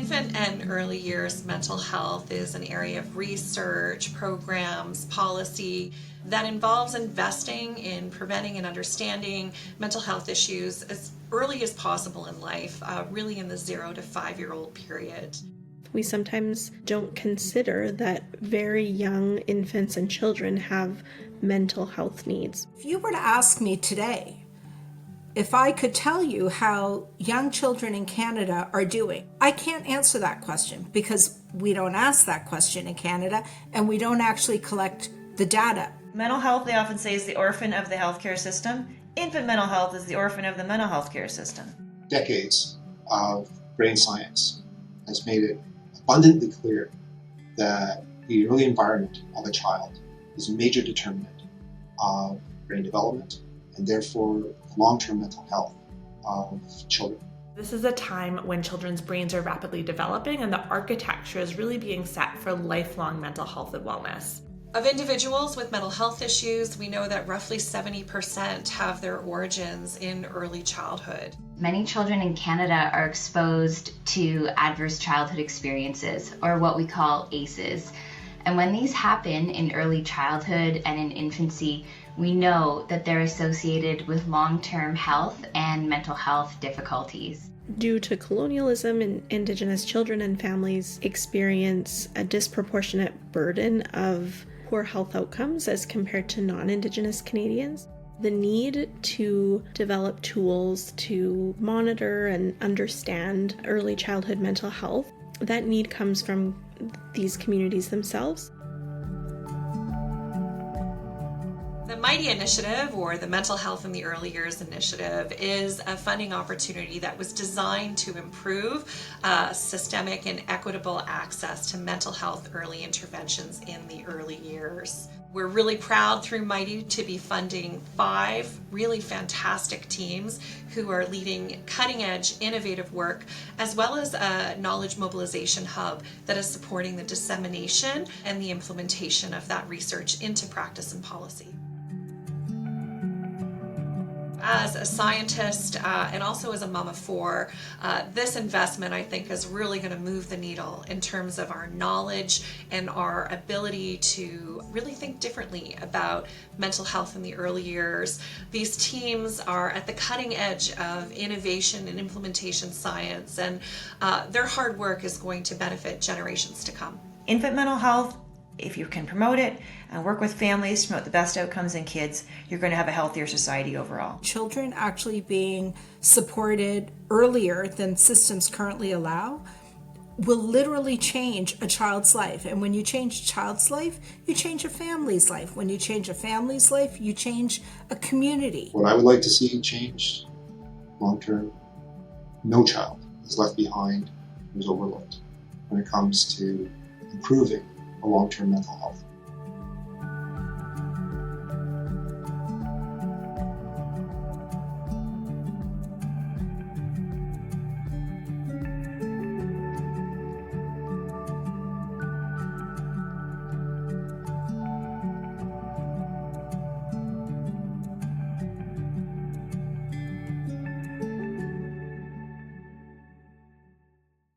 Infant and early years mental health is an area of research, programs, policy that involves investing in preventing and understanding mental health issues as early as possible in life, really in the 0 to 5-year-old period. We sometimes don't consider that very young infants and children have mental health needs. If you were to ask me today, if I could tell you how young children in Canada are doing, I can't answer that question because we don't ask that question in Canada and we don't actually collect the data. Mental health, they often say, is the orphan of the healthcare system. Infant mental health is the orphan of the mental health care system. Decades of brain science has made it abundantly clear that the early environment of a child is a major determinant of brain development and therefore long-term mental health of children. This is a time when children's brains are rapidly developing and the architecture is really being set for lifelong mental health and wellness. Of individuals with mental health issues, we know that roughly 70% have their origins in early childhood. Many children in Canada are exposed to adverse childhood experiences, or what we call ACEs. And when these happen in early childhood and in infancy, we know that they're associated with long-term health and mental health difficulties. Due to colonialism, Indigenous children and families experience a disproportionate burden of poor health outcomes as compared to non-Indigenous Canadians. The need to develop tools to monitor and understand early childhood mental health, that need comes from these communities themselves. The MHITEY initiative, or the Mental Health in the Early Years initiative, is a funding opportunity that was designed to improve systemic and equitable access to mental health early interventions in the early years. We're really proud through MHITEY to be funding 5 really fantastic teams who are leading cutting-edge, innovative work, as well as a knowledge mobilization hub that is supporting the dissemination and the implementation of that research into practice and policy. As a scientist and also as a mom of 4, this investment, I think, is really going to move the needle in terms of our knowledge and our ability to really think differently about mental health in the early years. These teams are at the cutting edge of innovation and implementation science, and their hard work is going to benefit generations to come. Infant mental health, if you can promote it and work with families to promote the best outcomes in kids, you're going to have a healthier society overall. Children actually being supported earlier than systems currently allow will literally change a child's life. And when you change a child's life, you change a family's life. When you change a family's life, you change a community. What I would like to see change long-term, no child is left behind or is overlooked when it comes to improving long-term mental health.